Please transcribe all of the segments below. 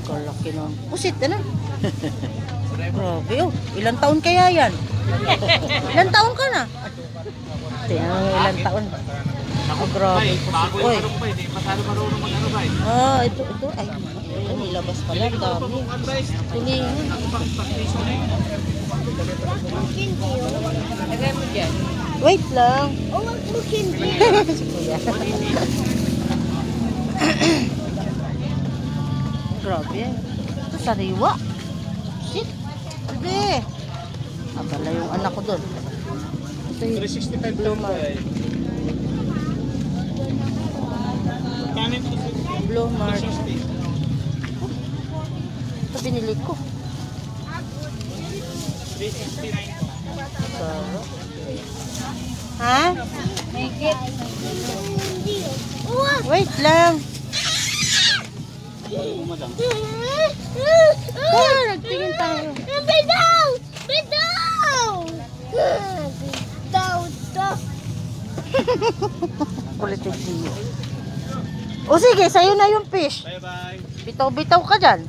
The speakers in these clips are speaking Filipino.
Kalaki nun. Pusit na. Grabe oh. Ilang taon kaya yan? Ilang taon ka na? Tingnan mo ilang taon. Ako grabe. Uy. Ito. Ay, ito nilabas pala. Dami. Tulingan. Wait lang. Oh, wag mo hindi. Grabe. Ito sariwa. Shit. Sige. Abala yung anak ko doon. Ito yung 365 Blue Mar. Blue Mar. Ito binili ko. Sarap. Ha? Wait lang. Nagtingin tayo. Bitaw! Bitaw! Bitaw! Kulitin niyo. O sige, sa'yo na yung fish. Bye-bye. Bitaw-bitaw ka dyan.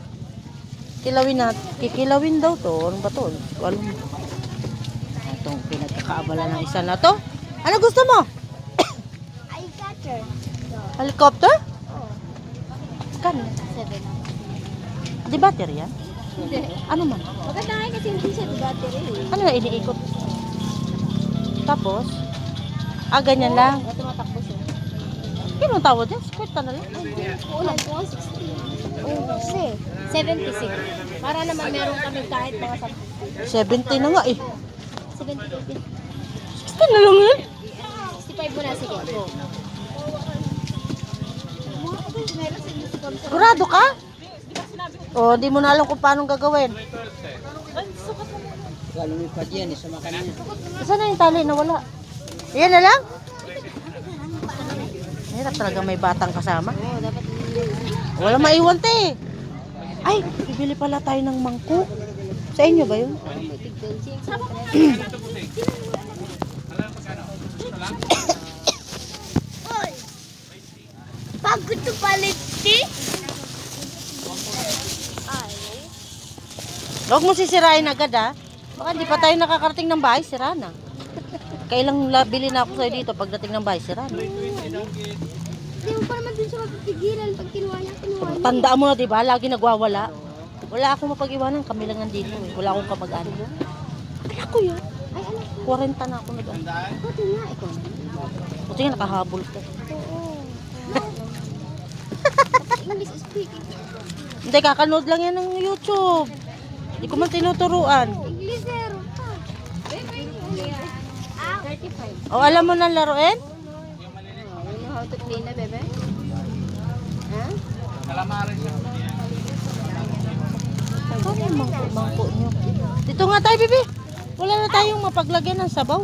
Kilawin na. Kikilawin daw to. Ano ba to? Alam mo. Itong pinagkakaabala ng isa na to. Ano gusto mo? I got her. Helicopter? Oh, Kan? 7. Di battery yan? Hindi. Ano man? Maganda nga kasi hindi siya battery. Ano na iniikot? Tapos? Ganyan lang. Tumatakbo siya. Kino tawad yan? Squirt na lang. Ulan ko, 16. Oh, kasi. 76. Para naman meron kami kahit mga 70 na nga eh. 70. 60 na lang yan. 65 mo na, sige. Go. Sigurado ka? O, di mo na alam kung paano gagawin. Lumipad yan, isama ka niya. Saan na yung tali na wala? Yan na lang? Hirap talaga may batang kasama. Oo, dapat Wala maiwan te. Ay, bibili pala tayo ng mangkok. Sa inyo ba yun? Pagod to palit, di? Huwag mo sisirain agad ha. Baka di pa tayo nakakarating ng bahay, sira na. Kailang bili na ako sa'yo dito pagdating ng bahay, sira na. Hindi mo pa naman din siya mapipigilan pag kinuha niya. Tandaan mo na diba, lagi nagwawala. Wala akong mapag-iwanan, kami lang nandito eh. Wala akong kamag-anak. Ay ako yun. Ay, anak, 40 na ako nag-anak. pati nga, ikaw. Buti nga nakahabol ka. Oo. English speaking. Hindi, kakanood lang yan ng YouTube. Hindi ko man tinuturuan. English zero pa. 35. O, alam mo na laruin? You know how to play na, bebe? Ha? Kalamarin siya. Ano yung mangko nyo? Dito nga tayo, bibi. Wala na tayong mapaglagyan ng sabaw.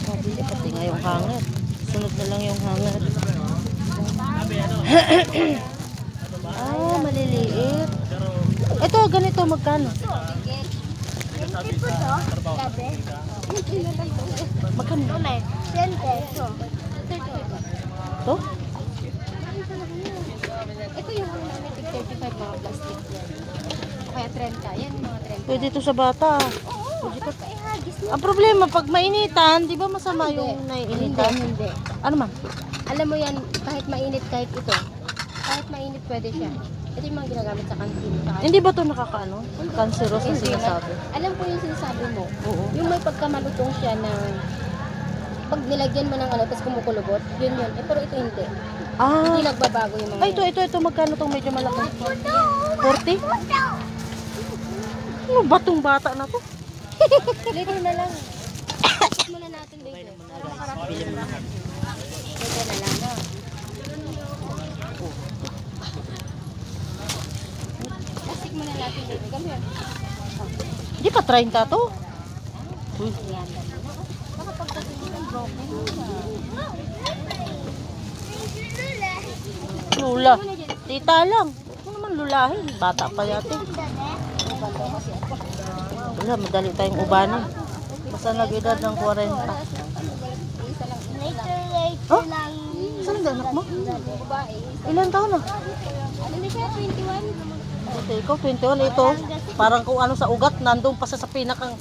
Mabili pati nga yung hanger. Sunod na lang yung hanger. Maliliit. Ito, ganito, magkano? Tipo to? Gabi? Magkano? 10 peso. To? Ito yung mga namin, 35 mga plastic. Kaya 30. Yan mga 30. Pwede ito sa bata. Oo, hagis na. Ang problema, pag mainitan, di ba masama yung naiinitan? Hindi. Ano man? Alam mo yan, kahit mainit, kahit ito. Kahit mainit, pwede siya. Ito yung mga ginagamit sa kantin. Hindi ba ito nakakaano? Cancerous ang Hindi. sinasabi. Alam ko yung sinasabi mo. Oo. Yung may pagkamalutong siya na pag nilagyan mo ng ano, tapos kumukulubot, yun yun. Eh, pero ito hindi. Hindi nagbabago yung mga Ay, ito. Magkano itong medyo malaki? 40? Ano ba itong bata na to? Later na lang. Tapos muna natin later. Para makarating. Later na lang, no? Plastic muna natin later. Come here. Hindi pa 30 to. Yan. Baka pagdating ng broken. Lula. Tita lang. Ano naman lulahin? Bata pa yate. Wala, madali tayong ubanan. Basta nag-edad ng 40. Later Oh? lang. na anak mo? Babae. Ilan taon na? Hindi siya, 21. Ate, ikaw, 21. Ito, parang kung ano sa ugat, nandun pa sa pinakang...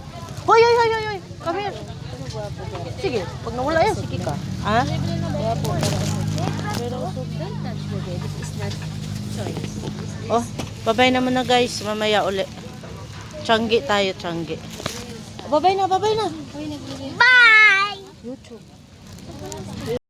Hoy, hoy, hoy, hoy, hoy. Come here. Sige, pag nawala yan, sige ka. Ha? Pero don't touch the bed. This is not choice. Oh, babay naman na guys. Mamaya uli. Tiyanggi tayo, tiyanggi. Babay na, babay na. Bye! YouTube.